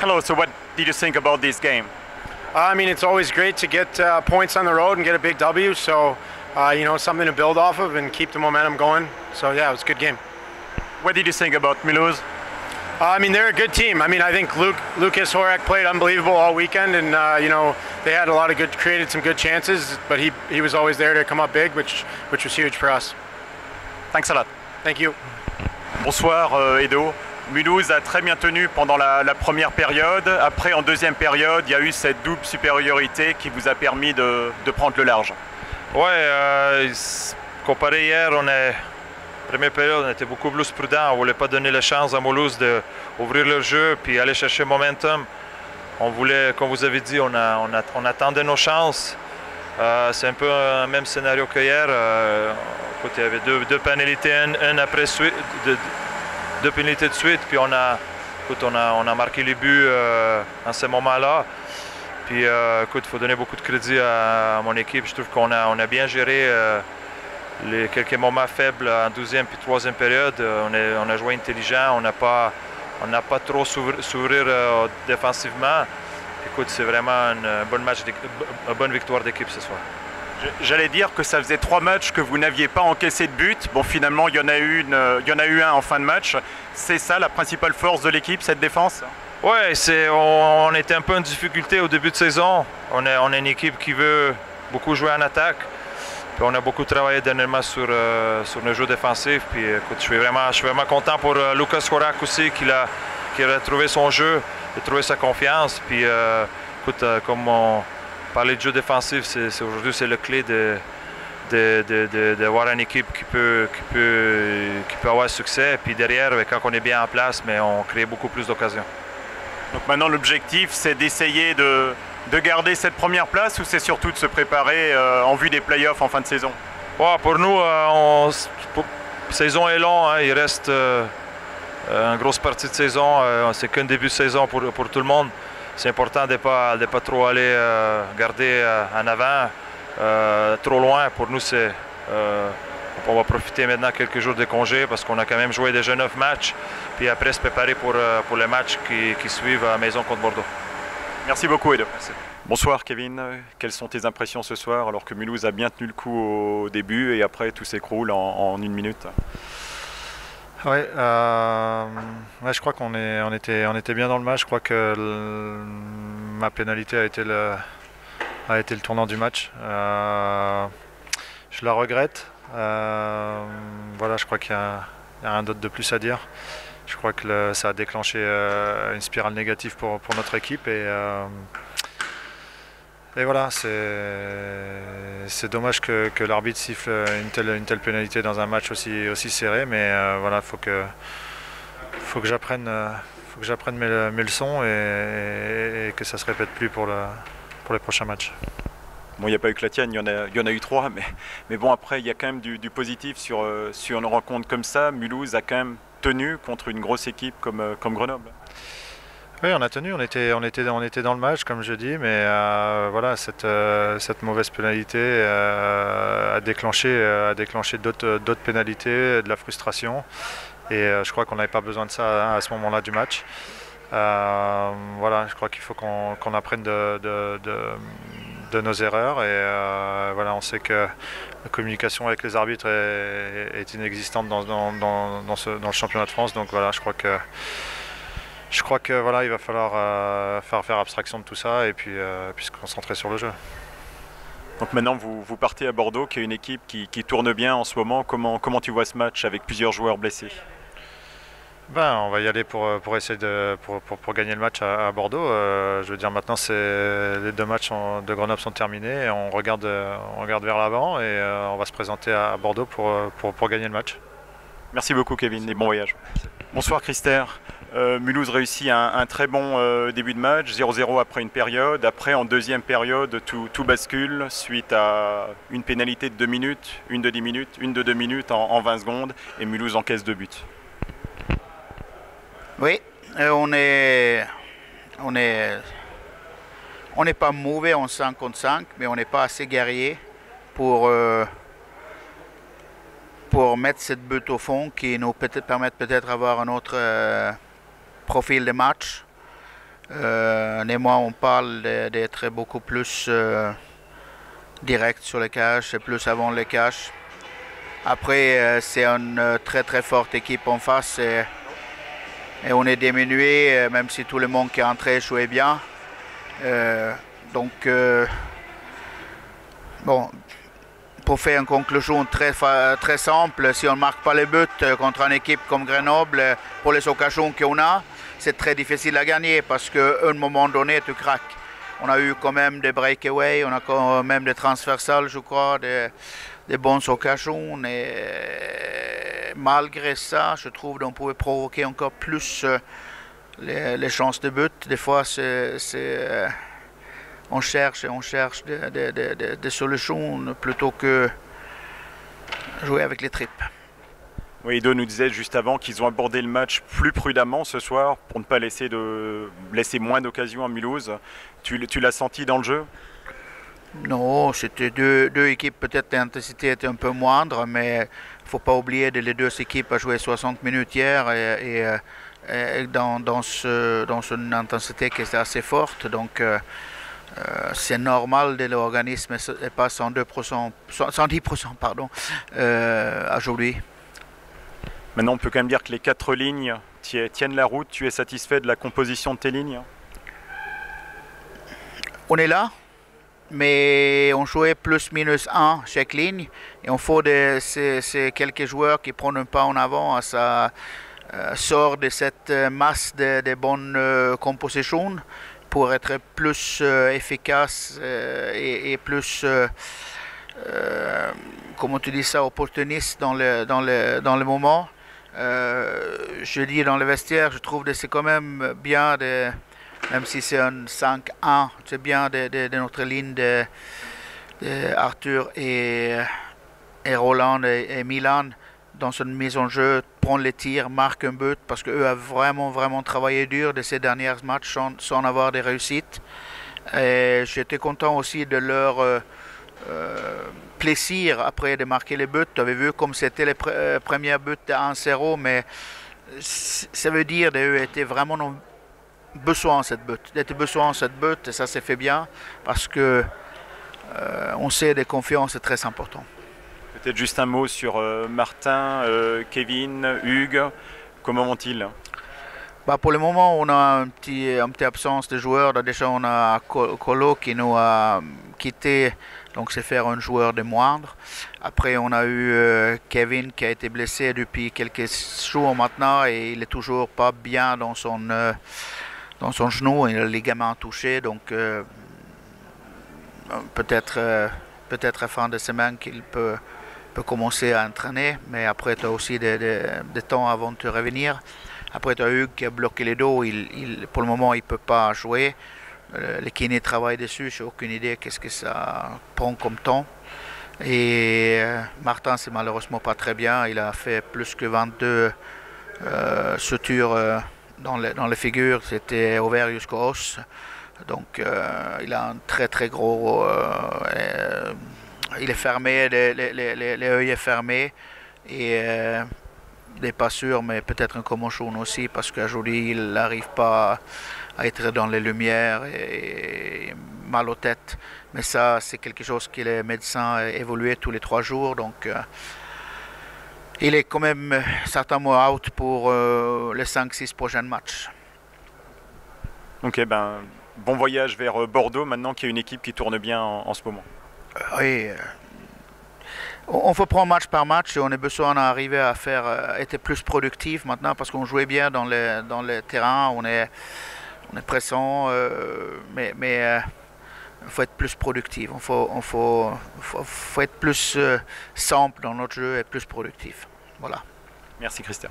Hello, so what did you think about this game? I mean, it's always great to get points on the road and get a big W, so you know, something to build off of and keep the momentum going. So yeah, it was a good game. What did you think about Mulhouse? I mean, they're a good team. I mean, I think Lucas Horak played unbelievable all weekend, and you know, they had a lot of created some good chances, but he was always there to come up big, which was huge for us. Thanks a lot. Thank you. Bonsoir Edo. Mulhouse a très bien tenu pendant la première période. Après, en deuxième période, il y a eu cette double supériorité qui vous a permis de prendre le large. Ouais, comparé hier, première période, on était beaucoup plus prudent. On ne voulait pas donner la chance à Mulhouse d'ouvrir leur jeu puis aller chercher le momentum. On voulait, comme vous avez dit, on attendait nos chances. C'est un peu le même scénario qu'hier. Écoute, il y avait deux pénalités, une après suite. Deux pénalités de suite, puis on a marqué les buts en ce moment-là. Puis écoute, il faut donner beaucoup de crédit à mon équipe. Je trouve qu'on a bien géré les quelques moments faibles en deuxième puis troisième période. On a joué intelligent, on n'a pas trop s'ouvrir défensivement. Écoute, c'est vraiment une bonne victoire d'équipe ce soir. J'allais dire que ça faisait 3 matchs que vous n'aviez pas encaissé de but. Bon, finalement, il y en a eu un en fin de match. C'est ça la principale force de l'équipe, cette défense? Oui, on était un peu en difficulté au début de saison. On est une équipe qui veut beaucoup jouer en attaque. Puis on a beaucoup travaillé dernièrement sur nos jeux défensifs. Puis écoute, je suis vraiment content pour Lucas Horak aussi, qui a retrouvé son jeu, qui a trouvé sa confiance. Puis écoute, comme on parler de jeu défensif, aujourd'hui c'est la clé d'avoir une équipe qui peut avoir succès. Et puis derrière, quand on est bien en place, mais on crée beaucoup plus d'occasions. Donc maintenant l'objectif c'est d'essayer de garder cette première place, ou c'est surtout de se préparer en vue des playoffs en fin de saison? Ouais, pour nous, la saison est longue, hein, il reste une grosse partie de saison, c'est qu'un début de saison pour tout le monde. C'est important de ne pas trop aller garder en avant, trop loin. Pour nous, on va profiter maintenant quelques jours de congé parce qu'on a quand même joué déjà 9 matchs. Puis après, se préparer pour les matchs qui suivent à la maison contre Bordeaux. Merci beaucoup, Edo. Merci. Bonsoir, Kevin. Quelles sont tes impressions ce soir, alors que Mulhouse a bien tenu le coup au début et après tout s'écroule en 1 minute? Ouais, je crois qu'on était bien dans le match. Je crois que ma pénalité a été le tournant du match. Je la regrette. Voilà, je crois qu'il n'y a rien d'autre de plus à dire. Je crois que ça a déclenché une spirale négative pour notre équipe. Et voilà, c'est dommage que l'arbitre siffle une telle pénalité dans un match aussi serré, mais voilà, faut que j'apprenne mes leçons et que ça se répète plus pour les prochains matchs. Bon, il n'y a pas eu que la tienne, il y en a eu 3, mais bon, après il y a quand même du positif sur une rencontre comme ça. Mulhouse a quand même tenu contre une grosse équipe comme Grenoble. Oui, on a tenu, on était dans le match, comme je dis, mais voilà, cette mauvaise pénalité a déclenché d'autres pénalités, de la frustration, et je crois qu'on n'avait pas besoin de ça à ce moment-là du match. Voilà, je crois qu'il faut qu'on apprenne de nos erreurs, et voilà, on sait que la communication avec les arbitres est inexistante dans le championnat de France, donc voilà, je crois que voilà, il va falloir faire abstraction de tout ça et puis se concentrer sur le jeu. Donc maintenant vous partez à Bordeaux, qui est une équipe qui tourne bien en ce moment. Comment tu vois ce match avec plusieurs joueurs blessés? On va y aller pour essayer pour gagner le match à Bordeaux. Je veux dire, maintenant les 2 matchs de Grenoble sont terminés et on regarde vers l'avant, et on va se présenter à Bordeaux pour gagner le match. Merci beaucoup, Kevin, et bon voyage. Bonsoir, Christer. Mulhouse réussit un très bon début de match, 0-0 après une période. Après, en deuxième période, tout bascule suite à une pénalité de 2 minutes, une de 10 minutes, une de 2 minutes en 20 secondes, et Mulhouse encaisse 2 buts. Oui, on n'est pas mauvais en 5 contre 5, mais on n'est pas assez guerrier pour mettre cette but au fond qui nous permettent peut-être d'avoir un autre profil de match. Et moi, on parle d'être beaucoup plus direct sur les cages, c'est plus avant les cages. Après, c'est une très très forte équipe en face et on est diminué, même si tout le monde qui est entré jouait bien. Bon, pour faire une conclusion très simple, si on ne marque pas les buts contre une équipe comme Grenoble, pour les occasions qu'on a, c'est très difficile à gagner parce qu'à un moment donné, tu craques. On a eu quand même des breakaways, on a quand même des transversales, je crois, des bonnes occasions. Et malgré ça, je trouve qu'on pouvait provoquer encore plus les chances de but. Des fois, on cherche des solutions plutôt que jouer avec les tripes. Oui, Ido nous disait juste avant qu'ils ont abordé le match plus prudemment ce soir pour ne pas laisser moins d'occasions à Mulhouse. Tu l'as senti dans le jeu? Non, c'était deux équipes, peut-être l'intensité était un peu moindre, mais il ne faut pas oublier que les deux équipes ont joué 60 minutes hier et dans une intensité qui est assez forte. Donc c'est normal que l'organisme n'est pas 110% aujourd'hui. Maintenant, on peut quand même dire que les 4 lignes tiennent la route. Tu es satisfait de la composition de tes lignes? On est là, mais on jouait plus-1 chaque ligne. Et il faut ces quelques joueurs qui prennent un pas en avant. Ça sort de cette masse de bonnes compositions pour être plus efficace et plus, comment tu dis ça, opportuniste dans le moment. Je dis dans le vestiaire, je trouve que c'est quand même bien, même si c'est un 5-1, c'est bien de notre ligne de Arthur et Roland et Milan dans une mise en jeu, prendre les tirs, marquer un but, parce qu'eux ont vraiment travaillé dur de ces derniers matchs sans avoir de réussites. Et j'étais content aussi de leur plaisir après de marquer les buts. Tu avais vu comme c'était les premiers buts de 1-0, mais ça veut dire qu'eux étaient vraiment besoin de cette but. Et ça s'est fait bien parce que on sait que la confiance est très important. Peut-être juste un mot sur Martin, Kevin, Hugues. Comment vont-ils? Pour le moment, on a une petite absence de joueurs. Déjà, on a Colo qui nous a quitté, donc c'est faire un joueur de moindre. Après, on a eu Kevin qui a été blessé depuis quelques jours maintenant et il est toujours pas bien dans son genou. Il a le ligament touché, donc peut-être à fin de semaine qu'il peut commencer à entraîner, mais après tu as aussi des temps avant de revenir. Après tu as Hugues qui a bloqué les dos, pour le moment il ne peut pas jouer. Les kinés travaillent dessus, je n'ai aucune idée qu'est-ce que ça prend comme temps. Et Martin c'est malheureusement pas très bien, il a fait plus que 22 sutures dans les figures, c'était ouvert jusqu'au os. Donc il a un très gros... il est fermé, les œils est fermé et il n'est pas sûr, mais peut-être un commotion aussi parce qu'aujourd'hui il n'arrive pas à être dans les lumières et mal aux têtes. Mais ça, c'est quelque chose que les médecins évoluent tous les 3 jours. Donc il est quand même certainement out pour les 5-6 prochains matchs. Ok, bon voyage vers Bordeaux maintenant qu'il y a une équipe qui tourne bien en ce moment. Oui, on faut prendre match par match et on a besoin d'arriver à être plus productif maintenant parce qu'on jouait bien dans le terrain, on est pressant, mais il faut être plus productif, il faut être plus simple dans notre jeu et plus productif. Voilà. Merci Christian.